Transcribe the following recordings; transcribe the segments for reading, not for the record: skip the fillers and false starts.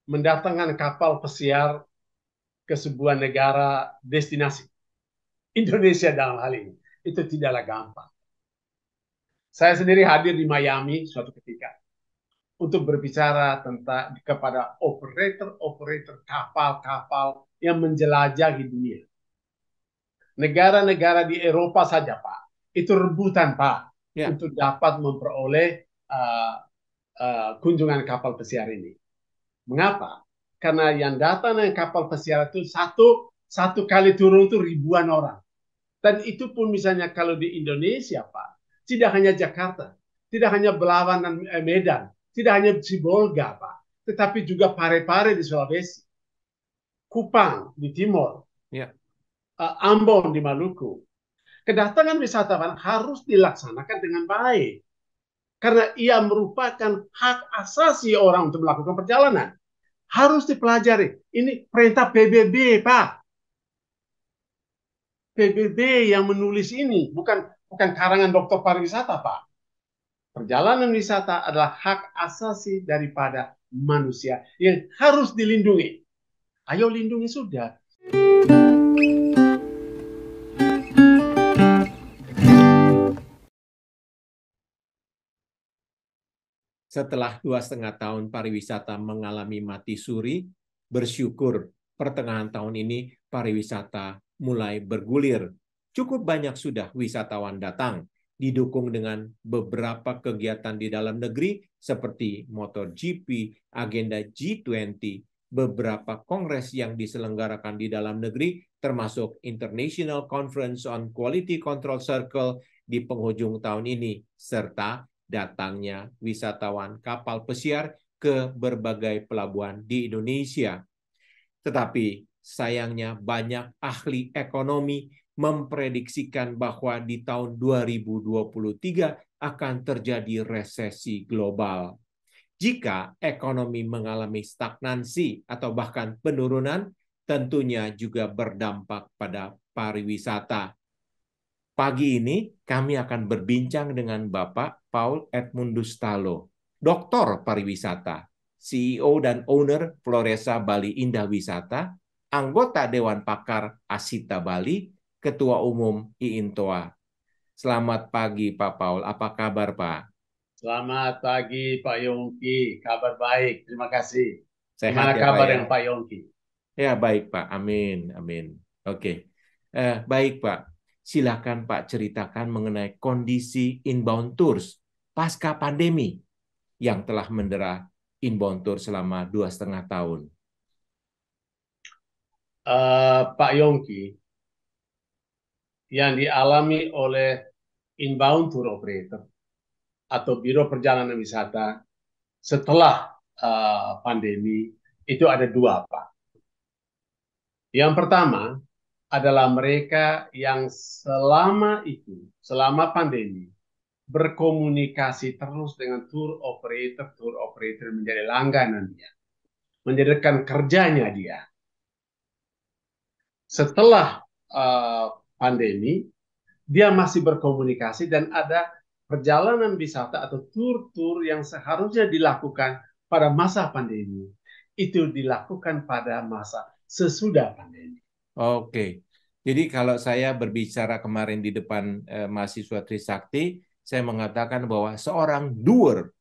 mendatangkan kapal pesiar ke sebuah negara destinasi. Indonesia dalam hal ini. Itu tidaklah gampang. Saya sendiri hadir di Miami suatu ketika untuk berbicara tentang kepada operator-operator kapal-kapal yang menjelajahi dunia. Negara-negara di Eropa saja, Pak, itu rebutan, Pak, Ya, untuk dapat memperoleh uh, kunjungan kapal pesiar ini. Mengapa? Karena yang datang dengan kapal pesiar itu satu kali turun itu ribuan orang. Dan itu pun misalnya kalau di Indonesia, Pak, tidak hanya Jakarta, tidak hanya Belawan dan Medan, tidak hanya Sibolga, Pak, tetapi juga Parepare di Sulawesi, Kupang di Timur, ya, Ambon di Maluku. Kedatangan wisatawan harus dilaksanakan dengan baik karena ia merupakan hak asasi orang untuk melakukan perjalanan. Harus dipelajari. Ini perintah PBB, Pak. PBB yang menulis ini, bukan karangan dokter pariwisata, Pak. Perjalanan wisata adalah hak asasi daripada manusia yang harus dilindungi. Ayo lindungi sudah. setelah 2,5 tahun pariwisata mengalami mati suri, bersyukur pertengahan tahun ini pariwisata mulai bergulir. Cukup banyak sudah wisatawan datang, didukung dengan beberapa kegiatan di dalam negeri seperti MotoGP, agenda G20, beberapa kongres yang diselenggarakan di dalam negeri, termasuk International Conference on Quality Control Circle di penghujung tahun ini, serta datangnya wisatawan kapal pesiar ke berbagai pelabuhan di Indonesia. Tetapi sayangnya banyak ahli ekonomi memprediksikan bahwa di tahun 2023 akan terjadi resesi global. Jika ekonomi mengalami stagnansi atau bahkan penurunan, tentunya juga berdampak pada pariwisata. Pagi ini kami akan berbincang dengan Bapak Paul Edmundus Talo, Doktor Pariwisata, CEO dan Owner Floresa Bali Indah Wisata, anggota Dewan Pakar Asita Bali, Ketua Umum IINTOA. Selamat pagi Pak Paul, apa kabar Pak? Selamat pagi Pak Yongki, kabar baik, terima kasih. Sehat Gimana ya Pak kabar ya? yang Pak Yongki? Ya baik Pak, amin, amin. Oke, baik Pak. Silakan Pak ceritakan mengenai kondisi inbound tours pasca pandemi yang telah mendera inbound tour selama 2,5 tahun. Pak Yongki, yang dialami oleh inbound tour operator atau biro perjalanan wisata setelah pandemi itu ada dua, Pak. Yang pertama adalah mereka yang selama pandemi, berkomunikasi terus dengan tour operator menjadi langganan dia, menjadikan kerjanya dia. Setelah pandemi, dia masih berkomunikasi dan ada perjalanan wisata atau tur-tur yang seharusnya dilakukan pada masa pandemi. Itu dilakukan pada masa sesudah pandemi. Oke, jadi kalau saya berbicara kemarin di depan mahasiswa Trisakti, saya mengatakan bahwa seorang doer,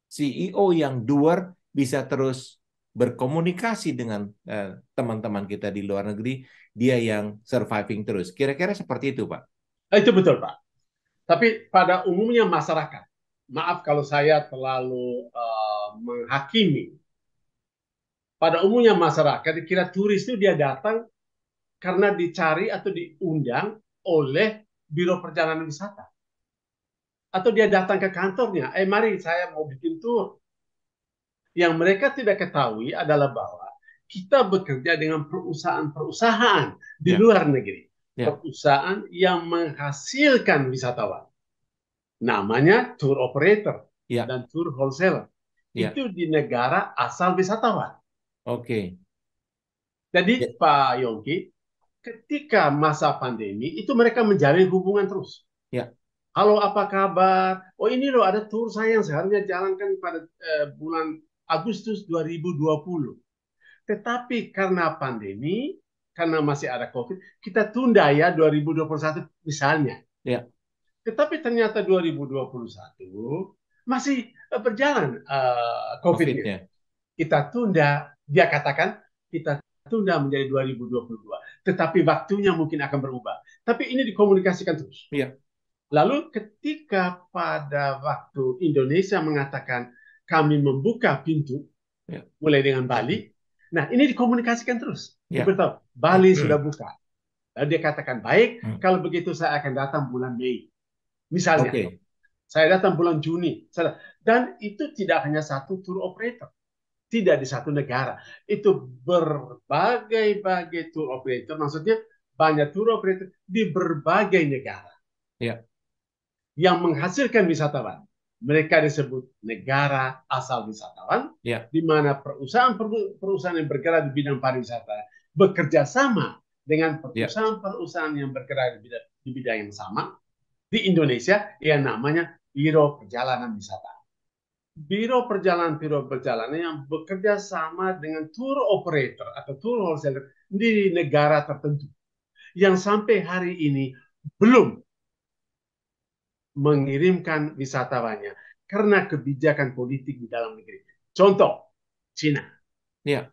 CEO yang doer bisa terus berkomunikasi dengan teman-teman kita di luar negeri, dia yang surviving terus. Kira-kira seperti itu, Pak. Itu betul, Pak. Tapi pada umumnya masyarakat, maaf kalau saya terlalu menghakimi. Pada umumnya masyarakat dikira turis itu dia datang karena dicari atau diundang oleh biro perjalanan wisata. Atau dia datang ke kantornya, mari saya mau bikin tur. Yang mereka tidak ketahui adalah bahwa kita bekerja dengan perusahaan-perusahaan di Ya, luar negeri. ya, Perusahaan yang menghasilkan wisatawan. Namanya tour operator ya, dan tour wholesaler. ya. Itu di negara asal wisatawan. Oke. Jadi Ya, Pak Yongki, ketika masa pandemi itu mereka menjalin hubungan terus. ya, Halo, apa kabar? Oh, ini loh ada tur saya yang seharusnya jalankan pada bulan Agustus 2020. Tetapi karena pandemi, karena masih ada COVID, kita tunda ya 2021 misalnya. Ya. Tetapi ternyata 2021 masih berjalan COVID-nya. COVID-nya. Kita tunda, dia katakan kita tunda menjadi 2022. Tetapi waktunya mungkin akan berubah. Tapi ini dikomunikasikan terus. Ya. Lalu ketika pada waktu Indonesia mengatakan kami membuka pintu, Ya. mulai dengan Bali, nah ini dikomunikasikan terus. Ya. Diberitahu, Bali sudah buka. Lalu dia katakan, baik, kalau begitu saya akan datang bulan Mei. Misalnya, saya datang bulan Juni. Dan itu tidak hanya satu tour operator. Tidak di satu negara. Itu berbagai-bagai tour operator. Maksudnya banyak tour operator di berbagai negara. Ya. Yang menghasilkan wisatawan. Mereka disebut negara asal wisatawan. Ya. Di mana perusahaan yang bergerak di bidang pariwisata bekerja sama dengan perusahaan-perusahaan yang bergerak di bidang yang sama di Indonesia yang namanya Biro Perjalanan Wisata. Biro perjalanan yang bekerja sama dengan tour operator atau tour wholesaler di negara tertentu yang sampai hari ini belum mengirimkan wisatawannya karena kebijakan politik di dalam negeri. Contoh, Cina. Ya.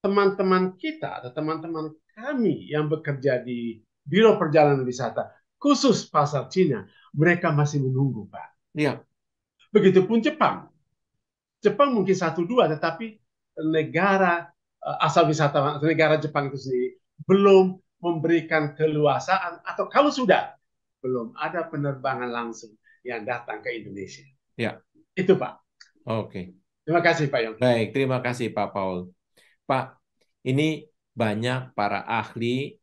Teman-teman kita atau teman-teman kami yang bekerja di Biro Perjalanan Wisata, khusus pasar Cina, mereka masih menunggu, Pak. Ya. Begitupun Jepang. Jepang mungkin 1-2, tetapi negara asal wisatawan atau negara Jepang itu sendiri belum memberikan keluasaan atau kalau sudah belum ada penerbangan langsung yang datang ke Indonesia. Ya. Itu Pak. Oke. Terima kasih Pak Yongki. Baik, terima kasih Pak Paul. Pak, ini banyak para ahli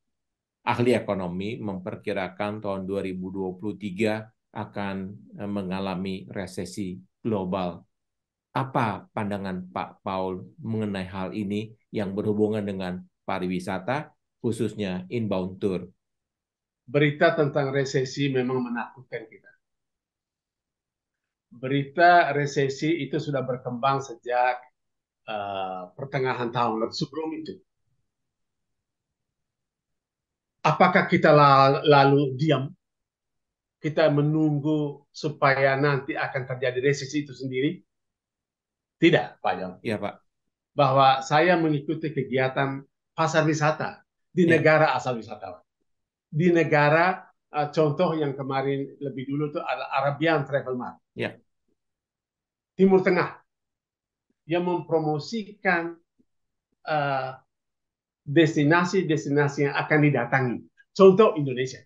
ekonomi memperkirakan tahun 2023 akan mengalami resesi global. Apa pandangan Pak Paul mengenai hal ini yang berhubungan dengan pariwisata, khususnya inbound tour? Berita tentang resesi memang menakutkan kita. Berita resesi itu sudah berkembang sejak pertengahan tahun sebelum itu. Apakah kita lalu diam? Kita menunggu supaya nanti akan terjadi resesi itu sendiri? Tidak, Pak Jon. Ya, Pak. Bahwa saya mengikuti kegiatan pasar wisata di negara asal wisatawan. Di negara, contoh yang kemarin lebih dulu itu adalah Arabian Travel Mart. Ya. Timur Tengah. Yang mempromosikan destinasi-destinasi yang akan didatangi. Contoh Indonesia.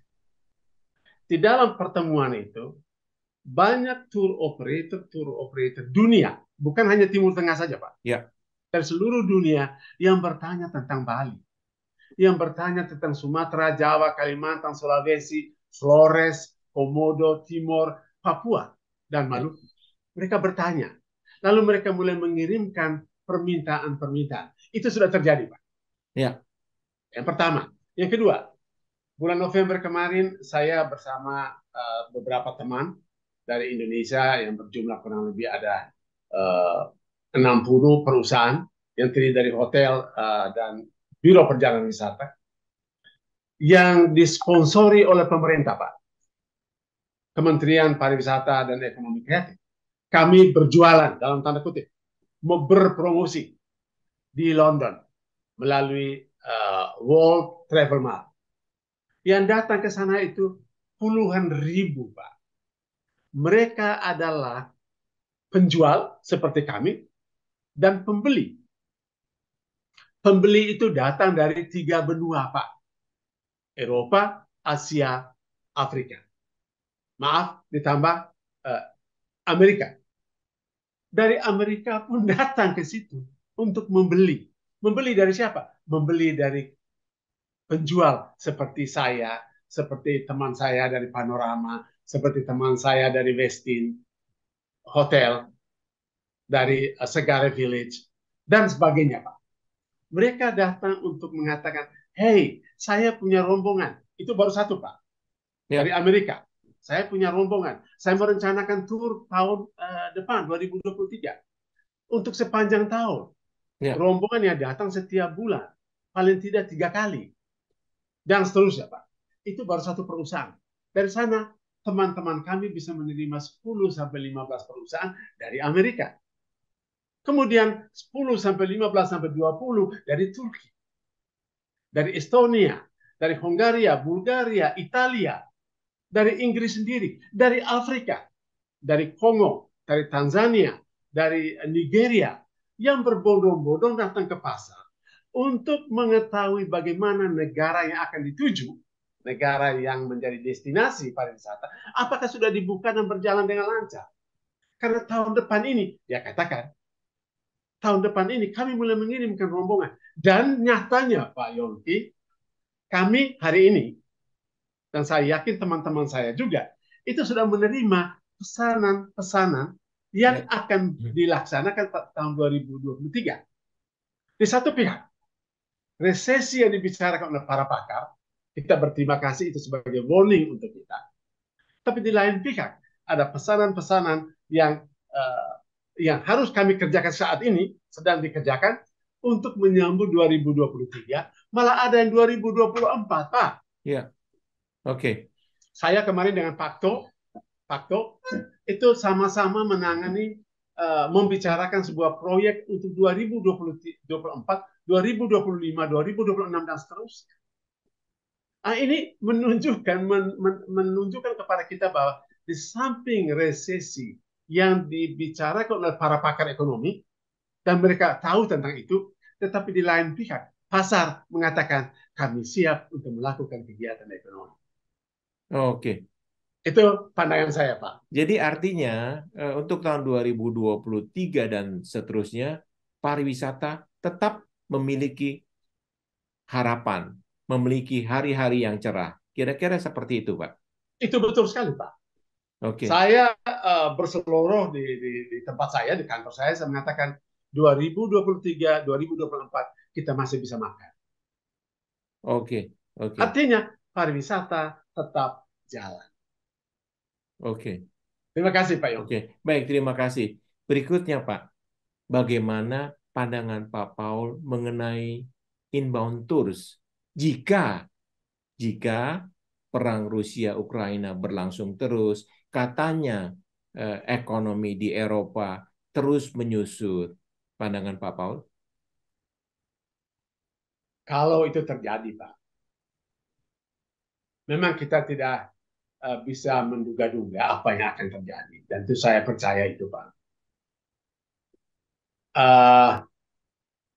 Di dalam pertemuan itu, banyak tour operator dunia, bukan hanya Timur Tengah saja, Pak. Ya. Dari seluruh dunia yang bertanya tentang Bali, yang bertanya tentang Sumatera, Jawa, Kalimantan, Sulawesi, Flores, Komodo, Timor, Papua, dan Maluku. Mereka bertanya. Lalu mereka mulai mengirimkan permintaan-permintaan. Itu sudah terjadi, Pak. Ya. Yang pertama. Yang kedua, bulan November kemarin saya bersama beberapa teman dari Indonesia yang berjumlah kurang lebih ada 60 perusahaan yang terdiri dari hotel dan biro perjalanan wisata yang disponsori oleh pemerintah, Pak. Kementerian Pariwisata dan Ekonomi Kreatif. Kami berjualan, dalam tanda kutip, berpromosi di London melalui World Travel Mart. Yang datang ke sana itu puluhan ribu, Pak. Mereka adalah penjual seperti kami dan pembeli. Pembeli itu datang dari 3 benua, Pak. Eropa, Asia, Afrika. Maaf, ditambah Amerika. Dari Amerika pun datang ke situ untuk membeli. Membeli dari siapa? Membeli dari penjual seperti saya, seperti teman saya dari Panorama, seperti teman saya dari Westin Hotel, dari Segare Village, dan sebagainya, Pak. Mereka datang untuk mengatakan, hey, saya punya rombongan. Itu baru satu, Pak. Dari Amerika. Saya punya rombongan. Saya merencanakan tur tahun depan, 2023. untuk sepanjang tahun. Ya. Rombongan yang datang setiap bulan, paling tidak 3 kali, dan seterusnya, Pak. Itu baru satu perusahaan. Dari sana, teman-teman kami bisa menerima 10-15 perusahaan dari Amerika. Kemudian 10-15-20 dari Turki, dari Estonia, dari Hongaria, Bulgaria, Italia, dari Inggris sendiri, dari Afrika, dari Kongo, dari Tanzania, dari Nigeria, yang berbondong-bondong datang ke pasar untuk mengetahui bagaimana negara yang akan dituju, negara yang menjadi destinasi pariwisata, apakah sudah dibuka dan berjalan dengan lancar. Karena tahun depan ini, dia katakan, tahun depan ini kami mulai mengirimkan rombongan. Dan nyatanya Pak Yongki, kami hari ini, dan saya yakin teman-teman saya juga, itu sudah menerima pesanan-pesanan yang akan dilaksanakan tahun 2023. Di satu pihak, resesi yang dibicarakan oleh para pakar, kita berterima kasih itu sebagai warning untuk kita. Tapi di lain pihak, ada pesanan-pesanan yang harus kami kerjakan saat ini, sedang dikerjakan untuk menyambut 2023, malah ada yang 2024, Pak. Ya, oke. Saya kemarin dengan Pakto itu sama-sama menangani membicarakan sebuah proyek untuk 2024, 2025, 2026 dan seterusnya. Nah, ini menunjukkan kepada kita bahwa di samping resesi yang dibicarakan oleh para pakar ekonomi dan mereka tahu tentang itu, tetapi di lain pihak pasar mengatakan kami siap untuk melakukan kegiatan ekonomi. Oke. Itu pandangan saya, Pak. Jadi artinya untuk tahun 2023 dan seterusnya, pariwisata tetap memiliki harapan, memiliki hari-hari yang cerah. Kira-kira seperti itu, Pak. Itu betul sekali, Pak. Oke. Saya berseluruh di tempat saya, di kantor saya mengatakan 2023, 2024 kita masih bisa makan. Oke. Oke. Artinya pariwisata tetap jalan. Oke. Terima kasih, Pak Yong. Oke. Baik, terima kasih. Berikutnya, Pak, bagaimana pandangan Pak Paul mengenai inbound tours jika perang Rusia-Ukraina berlangsung terus, katanya ekonomi di Eropa terus menyusut. Pandangan Pak Paul? Kalau itu terjadi, Pak, memang kita tidak bisa menduga-duga apa yang akan terjadi. Dan itu saya percaya itu, Pak.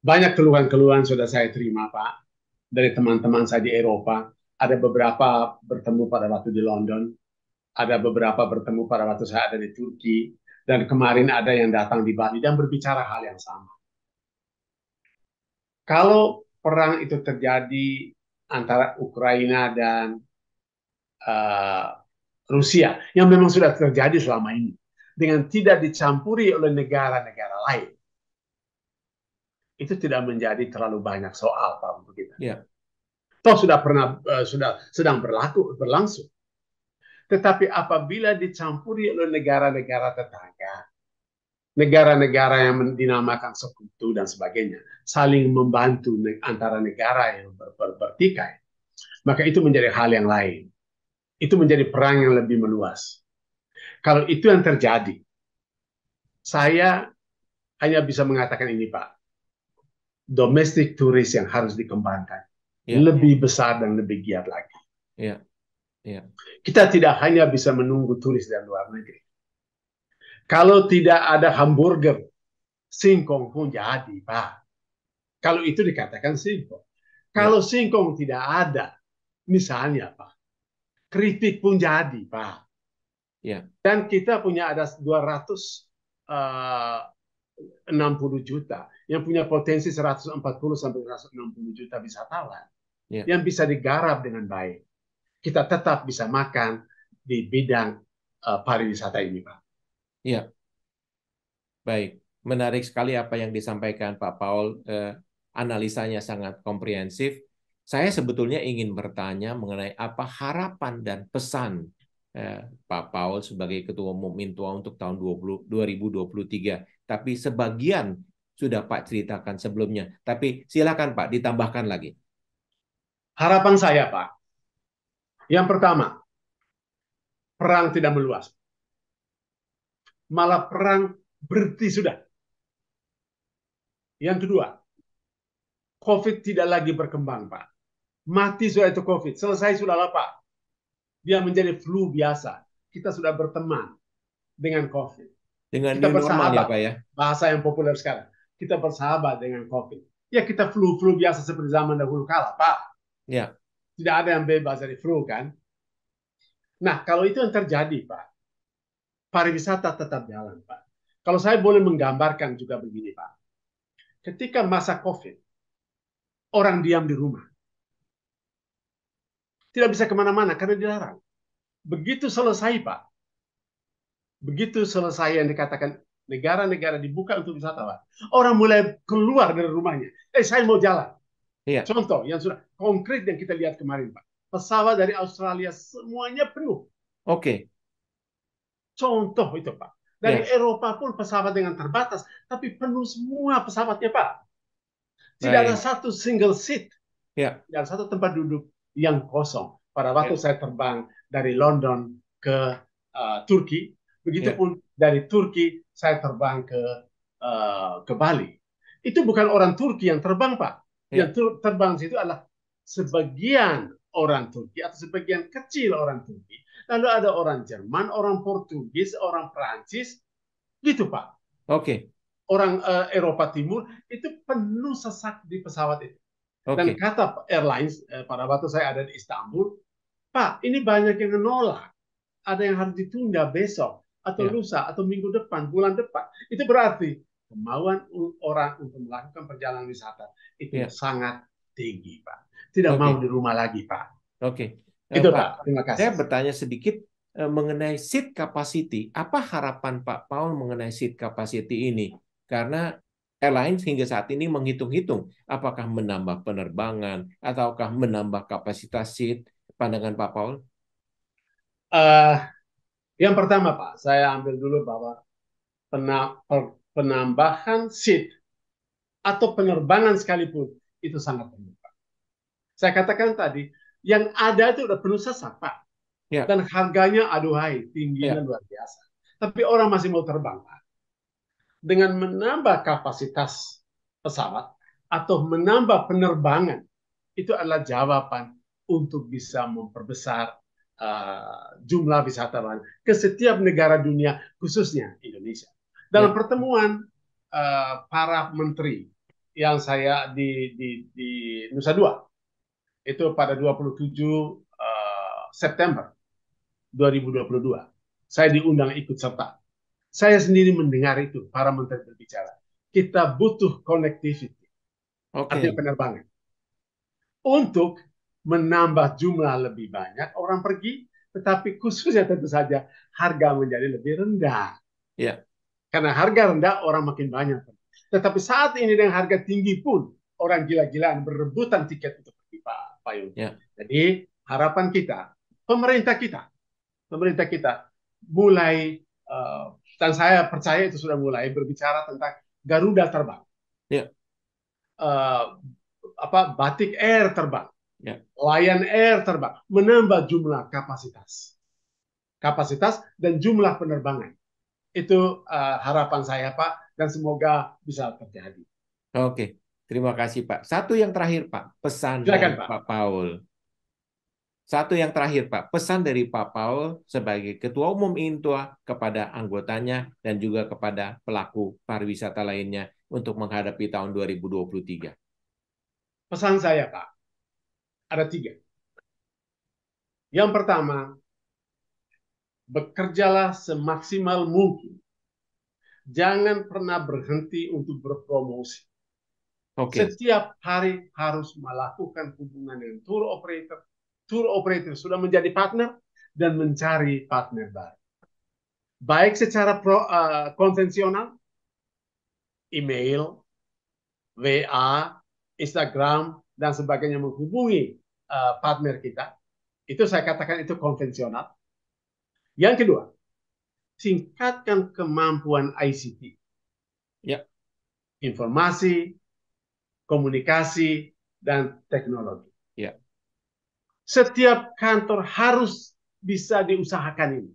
Banyak keluhan-keluhan sudah saya terima, Pak, dari teman-teman saya di Eropa. Ada beberapa bertemu pada waktu di London, ada beberapa bertemu pada waktu saya ada di Turki, dan kemarin ada yang datang di Bali dan berbicara hal yang sama. Kalau perang itu terjadi antara Ukraina dan Rusia, yang memang sudah terjadi selama ini, dengan tidak dicampuri oleh negara-negara lain, itu tidak menjadi terlalu banyak soal, Pak, untuk kita. Ya. Toh sudah sedang berlangsung. Tetapi apabila dicampuri oleh negara-negara tetangga, negara-negara yang dinamakan sekutu dan sebagainya, saling membantu antara negara yang bertikai, maka itu menjadi hal yang lain. Itu menjadi perang yang lebih meluas. Kalau itu yang terjadi, saya hanya bisa mengatakan ini, Pak. Domestic turis yang harus dikembangkan. Ya. Lebih besar dan lebih giat lagi. Ya. Ya. Kita tidak hanya bisa menunggu turis dari luar negeri. Kalau tidak ada hamburger, singkong pun jadi, Pak. Kalau itu dikatakan singkong. Kalau singkong tidak ada, misalnya, Pak, keripik pun jadi, Pak. Ya. Dan kita punya ada 260 juta yang punya potensi 140 sampai 160 juta wisatawan yang bisa digarap dengan baik. Kita tetap bisa makan di bidang pariwisata ini, Pak. Ya, baik. Menarik sekali apa yang disampaikan Pak Paul. Analisanya sangat komprehensif. Saya sebetulnya ingin bertanya mengenai apa harapan dan pesan Pak Paul sebagai Ketua Umum Mintua untuk tahun 2023. tapi sebagian sudah Pak ceritakan sebelumnya. Tapi silakan Pak, ditambahkan lagi. Harapan saya, Pak, yang pertama, perang tidak meluas. Malah perang berhenti sudah. Yang kedua, COVID tidak lagi berkembang, Pak. Mati sudah itu COVID. Selesai sudah lah, Pak. Dia menjadi flu biasa. Kita sudah berteman dengan COVID. Dengan Kita new normal ya bersahabat. Pak ya? Bahasa yang populer sekarang. Kita bersahabat dengan COVID. Ya kita flu-flu biasa seperti zaman dahulu kala, Pak. Ya. Tidak ada yang bebas dari flu, kan? Nah, kalau itu yang terjadi, Pak, pariwisata tetap jalan, Pak. Kalau saya boleh menggambarkan juga begini, Pak. Ketika masa COVID, orang diam di rumah. Tidak bisa kemana-mana karena dilarang. Begitu selesai, Pak. Begitu selesai yang dikatakan negara-negara dibuka untuk wisatawan, orang mulai keluar dari rumahnya. Saya mau jalan. Iya. Contoh yang sudah konkret yang kita lihat kemarin, Pak. Pesawat dari Australia semuanya penuh. Oke. Contoh itu, Pak. Dari Ya. Eropa pun pesawat dengan terbatas, tapi penuh semua pesawatnya, Pak. Tidak ada Baik. satu single seat. Ya. Dan satu tempat duduk yang kosong. Pada Ya. waktu saya terbang dari London ke Turki, Ya. begitupun dari Turki saya terbang ke Bali. Itu bukan orang Turki yang terbang, Pak. Ya. Yang terbang situ adalah sebagian orang Turki atau sebagian kecil orang Turki. Lalu ada orang Jerman, orang Portugis, orang Prancis, gitu, Pak. Oke. Orang Eropa Timur itu penuh sesak di pesawat itu. Dan Oke. kata airlines pada waktu saya ada di Istanbul, Pak, ini banyak yang menolak. Ada yang harus ditunda besok, atau Ya. lusa, atau minggu depan, bulan depan. Itu berarti kemauan orang untuk melakukan perjalanan wisata itu Ya. sangat tinggi, Pak. Tidak mau Oke. di rumah lagi, Pak. Oke. Itu, Pak, Pak. Terima saya kasih. bertanya sedikit mengenai seat capacity. Apa harapan Pak Paul mengenai seat capacity ini? Karena airlines hingga saat ini menghitung-hitung apakah menambah penerbangan ataukah menambah kapasitas seat. Pandangan Pak Paul? Uh, yang pertama, Pak, saya ambil dulu bahwa penambahan seat atau penerbangan sekalipun itu sangat penting, Pak. Saya katakan tadi, yang ada itu udah penuh sesak, Pak. Ya. Dan harganya, aduhai, tingginya Ya. luar biasa. Tapi orang masih mau terbang, Pak. Dengan menambah kapasitas pesawat atau menambah penerbangan, itu adalah jawaban untuk bisa memperbesar jumlah wisatawan ke setiap negara dunia, khususnya Indonesia. Dalam Ya. pertemuan para menteri yang saya di Nusa Dua, itu pada 27 September 2022, saya diundang ikut serta. Saya sendiri mendengar itu, para menteri berbicara. Kita butuh connectivity, artinya Oke. penerbangan, untuk menambah jumlah lebih banyak orang pergi, tetapi khususnya tentu saja harga menjadi lebih rendah. Ya. Karena harga rendah, orang makin banyak. Tetapi saat ini dengan harga tinggi pun, orang gila-gilaan berebutan tiket untuk pergi, Pak Payung. Ya. Jadi harapan kita, pemerintah kita mulai, dan saya percaya itu sudah mulai berbicara tentang Garuda terbang, Ya. Batik Air terbang, Ya. Lion Air terbang, menambah jumlah kapasitas dan jumlah penerbangan. Itu harapan saya, Pak, dan semoga bisa terjadi. Oke. Terima kasih Pak. Satu yang terakhir Pak, pesan Silakan, dari Pak. Pak Paul. Satu yang terakhir, Pak. Pesan dari Pak Paul sebagai Ketua Umum Intua kepada anggotanya dan juga kepada pelaku pariwisata lainnya untuk menghadapi tahun 2023. Pesan saya, Pak, ada 3. Yang pertama, bekerjalah semaksimal mungkin. Jangan pernah berhenti untuk berpromosi. Oke. Setiap hari harus melakukan hubungan dengan tour operator. Tour operator sudah menjadi partner dan mencari partner baru. Baik secara konvensional, email, WA, Instagram, dan sebagainya, menghubungi partner kita. Itu saya katakan itu konvensional. Yang kedua, tingkatkan kemampuan ICT. Ya, informasi, komunikasi, dan teknologi. ya, Setiap kantor harus bisa diusahakan ini.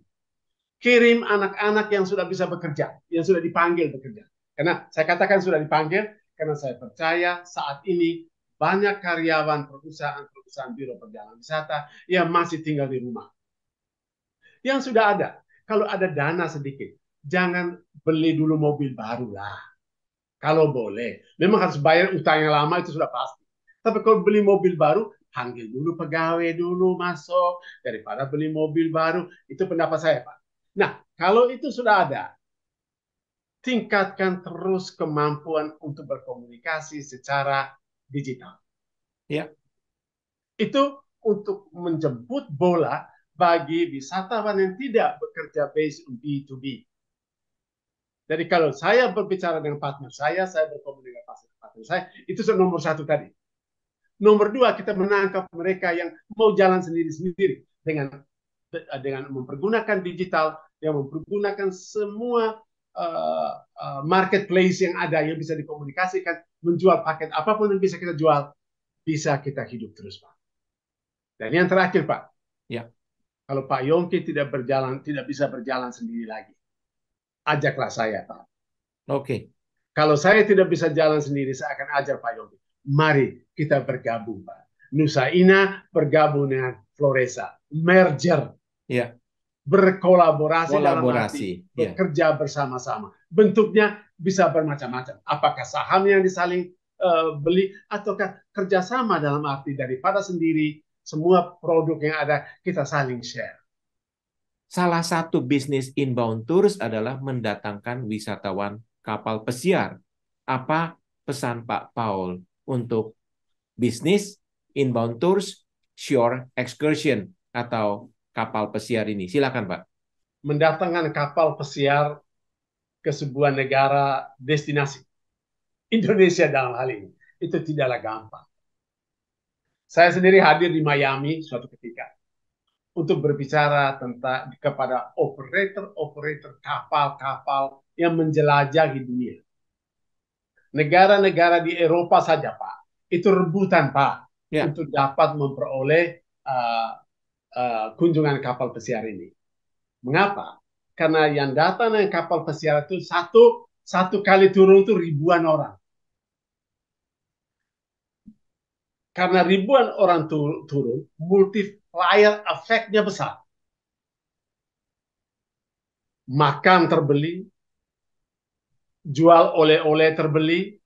Kirim anak-anak yang sudah bisa bekerja, yang sudah dipanggil bekerja. Karena saya katakan sudah dipanggil, karena saya percaya saat ini banyak karyawan perusahaan-perusahaan biro perjalanan wisata yang masih tinggal di rumah. Yang sudah ada, kalau ada dana sedikit, jangan beli dulu mobil baru lah. Kalau boleh, memang harus bayar utang yang lama itu sudah pasti. Tapi kalau beli mobil baru, panggil dulu pegawai dulu masuk daripada beli mobil baru. Itu pendapat saya, Pak. Nah, kalau itu sudah ada, tingkatkan terus kemampuan untuk berkomunikasi secara digital. ya. Itu untuk menjemput bola bagi wisatawan yang tidak bekerja based on B2B. Jadi kalau saya berbicara dengan partner saya berkomunikasi dengan partner saya, itu nomor satu tadi. Nomor dua, kita menangkap mereka yang mau jalan sendiri-sendiri dengan mempergunakan digital, yang mempergunakan semua marketplace yang ada yang bisa dikomunikasikan, menjual paket apapun yang bisa kita jual, bisa kita hidup terus, Pak. Dan yang terakhir, Pak, Ya, kalau Pak Yongki tidak bisa berjalan sendiri lagi, ajaklah saya, Pak. oke. Kalau saya tidak bisa jalan sendiri, saya akan ajar Pak Yongki. Mari kita bergabung, Pak. Nusa Ina bergabung dengan Floresa. Merger. Ya, Berkolaborasi dalam arti kolaborasi. Ya, bekerja bersama-sama. Bentuknya bisa bermacam-macam. Apakah saham yang disaling beli, ataukah kerjasama dalam arti daripada sendiri, semua produk yang ada kita saling share. salah satu bisnis inbound tours adalah mendatangkan wisatawan kapal pesiar. Apa pesan Pak Paul untuk bisnis inbound tours shore excursion atau kapal pesiar ini? Silakan, Pak. Mendatangkan kapal pesiar ke sebuah negara destinasi. Indonesia dalam hal ini. Itu tidaklah gampang. Saya sendiri hadir di Miami suatu ketika untuk berbicara tentang kepada operator-operator kapal-kapal yang menjelajahi dunia. Negara-negara di Eropa saja, Pak, itu rebutan, Pak, Ya, untuk dapat memperoleh uh, kunjungan kapal pesiar ini. Mengapa? Karena yang datang dengan kapal pesiar itu satu kali turun itu ribuan orang. Karena ribuan orang turun, multiplier efeknya besar. Makan terbeli, jual oleh-oleh terbeli,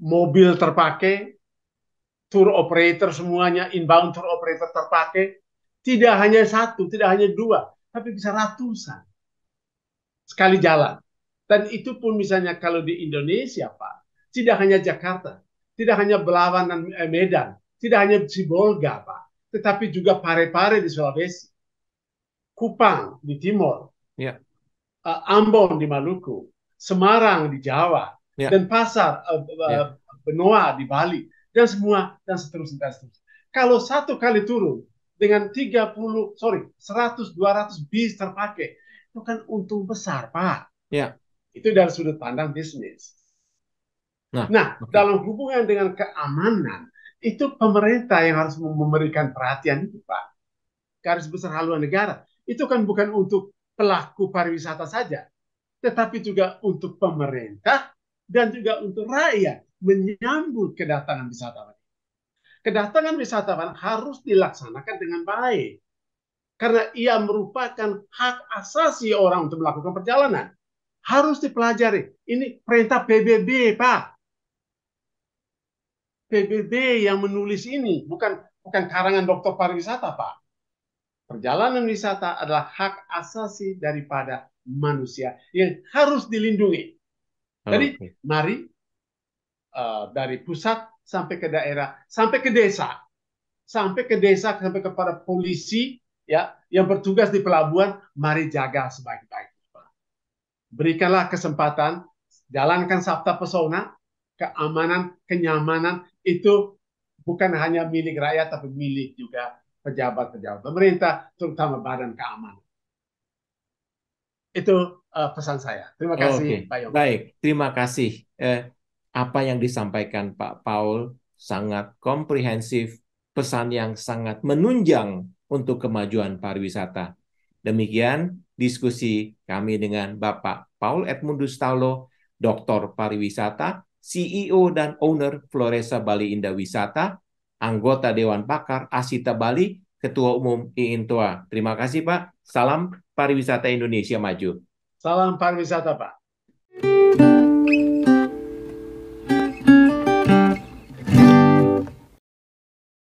mobil terpakai, tour operator semuanya, inbound tour operator terpakai. Tidak hanya satu, tidak hanya dua, tapi bisa ratusan sekali jalan. Dan itu pun misalnya kalau di Indonesia, Pak, tidak hanya Jakarta, tidak hanya Belawan dan Medan, tidak hanya Sibolga, Pak, tetapi juga Parepare di Sulawesi, Kupang di Timur, ya, Ambon di Maluku, Semarang di Jawa, ya, dan Pasar ya. Benoa di Bali, dan semua dan seterusnya, dan seterusnya. Kalau satu kali turun dengan 100-200 bis terpakai, itu kan untung besar, Pak. Ya. Itu dari sudut pandang bisnis. Nah, Nah, oke. dalam hubungan dengan keamanan, itu pemerintah yang harus memberikan perhatian itu, Pak. Garis besar haluan negara. Itu kan bukan untuk pelaku pariwisata saja, tetapi juga untuk pemerintah dan juga untuk rakyat menyambut kedatangan wisatawan. Kedatangan wisatawan harus dilaksanakan dengan baik karena ia merupakan hak asasi orang untuk melakukan perjalanan. Harus dipelajari. Ini perintah PBB, Pak. PBB yang menulis ini, bukan karangan dokter pariwisata, Pak. Perjalanan wisata adalah hak asasi daripada manusia yang harus dilindungi. Jadi, Oke. mari dari pusat sampai ke daerah, sampai ke desa, sampai kepada polisi ya yang bertugas di pelabuhan, mari jaga sebaik-baiknya. Berikanlah kesempatan, jalankan sabta pesona, keamanan, kenyamanan itu bukan hanya milik rakyat tapi milik juga pejabat-pejabat pemerintah, terutama badan keamanan. Itu pesan saya. Terima kasih, Oke, Pak Yongki. baik. Terima kasih. Apa yang disampaikan Pak Paul sangat komprehensif, pesan yang sangat menunjang untuk kemajuan pariwisata. Demikian diskusi kami dengan Bapak Paul Edmundus Taulo, Doktor Pariwisata, CEO dan Owner Floresa Bali Indah Wisata, anggota Dewan Pakar Asita Bali, Ketua Umum IINTOA. Terima kasih Pak. Salam Pariwisata Indonesia Maju. Salam pariwisata, Pak.